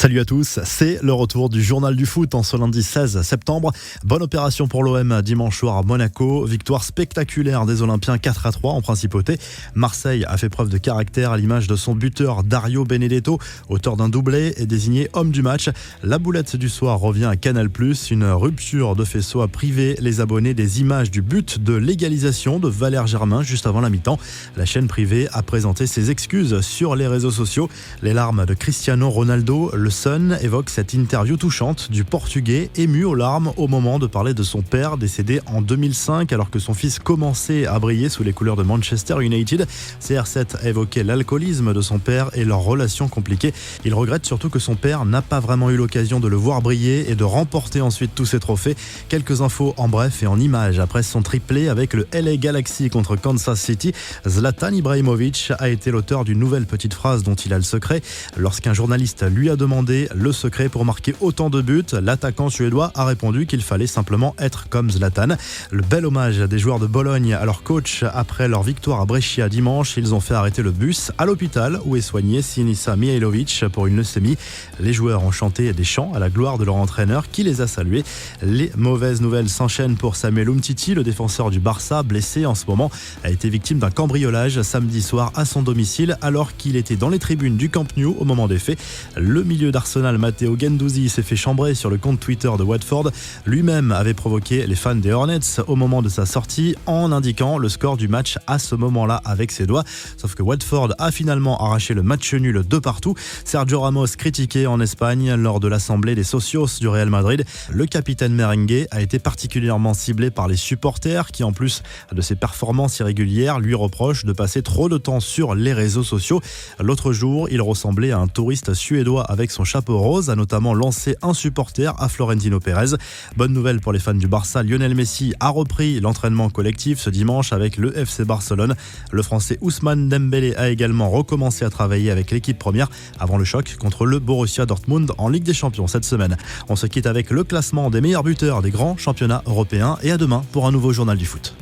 Salut à tous, c'est le retour du journal du foot en ce lundi 16 septembre. Bonne opération pour l'OM dimanche soir à Monaco. Victoire spectaculaire des Olympiens 4-3 en principauté. Marseille a fait preuve de caractère à l'image de son buteur Dario Benedetto, auteur d'un doublé et désigné homme du match. La boulette du soir revient à Canal+. Une rupture de faisceau a privé les abonnés des images du but de l'égalisation de Valère Germain juste avant la mi-temps. La chaîne privée a présenté ses excuses sur les réseaux sociaux. Les larmes de Cristiano Ronaldo. Le Sun évoque cette interview touchante du Portugais ému aux larmes au moment de parler de son père décédé en 2005 alors que son fils commençait à briller sous les couleurs de Manchester United. CR7 a évoqué l'alcoolisme de son père et leur relation compliquée. Il regrette surtout que son père n'a pas vraiment eu l'occasion de le voir briller et de remporter ensuite tous ses trophées. Quelques infos en bref et en images après son triplé avec le LA Galaxy contre Kansas City. Zlatan Ibrahimovic a été l'auteur d'une nouvelle petite phrase dont il a le secret. Lorsqu'un journaliste lui a demandé le secret pour marquer autant de buts, l'attaquant suédois a répondu qu'il fallait simplement être comme Zlatan. Le bel hommage des joueurs de Bologne à leur coach après leur victoire à Brescia dimanche. Ils ont fait arrêter le bus à l'hôpital où est soigné Sinisa Mihajlovic pour une leucémie. Les joueurs ont chanté des chants à la gloire de leur entraîneur qui les a salués. Les mauvaises nouvelles s'enchaînent pour Samuel Umtiti, le défenseur du Barça, blessé en ce moment, a été victime d'un cambriolage samedi soir à son domicile alors qu'il était dans les tribunes du Camp Nou au moment des faits. Le milieu d'Arsenal Matteo Guendouzi s'est fait chambrer sur le compte Twitter de Watford. Lui-même avait provoqué les fans des Hornets au moment de sa sortie en indiquant le score du match à ce moment-là avec ses doigts. Sauf que Watford a finalement arraché le match nul de partout. Sergio Ramos critiqué en Espagne lors de l'assemblée des socios du Real Madrid. Le capitaine merengue a été particulièrement ciblé par les supporters qui, en plus de ses performances irrégulières, lui reprochent de passer trop de temps sur les réseaux sociaux. L'autre jour, il ressemblait à un touriste suédois avec son chapeau rose, a notamment lancé un supporter à Florentino Pérez. Bonne nouvelle pour les fans du Barça, Lionel Messi a repris l'entraînement collectif ce dimanche avec le FC Barcelone. Le Français Ousmane Dembélé a également recommencé à travailler avec l'équipe première avant le choc contre le Borussia Dortmund en Ligue des Champions cette semaine. On se quitte avec le classement des meilleurs buteurs des grands championnats européens et à demain pour un nouveau journal du foot.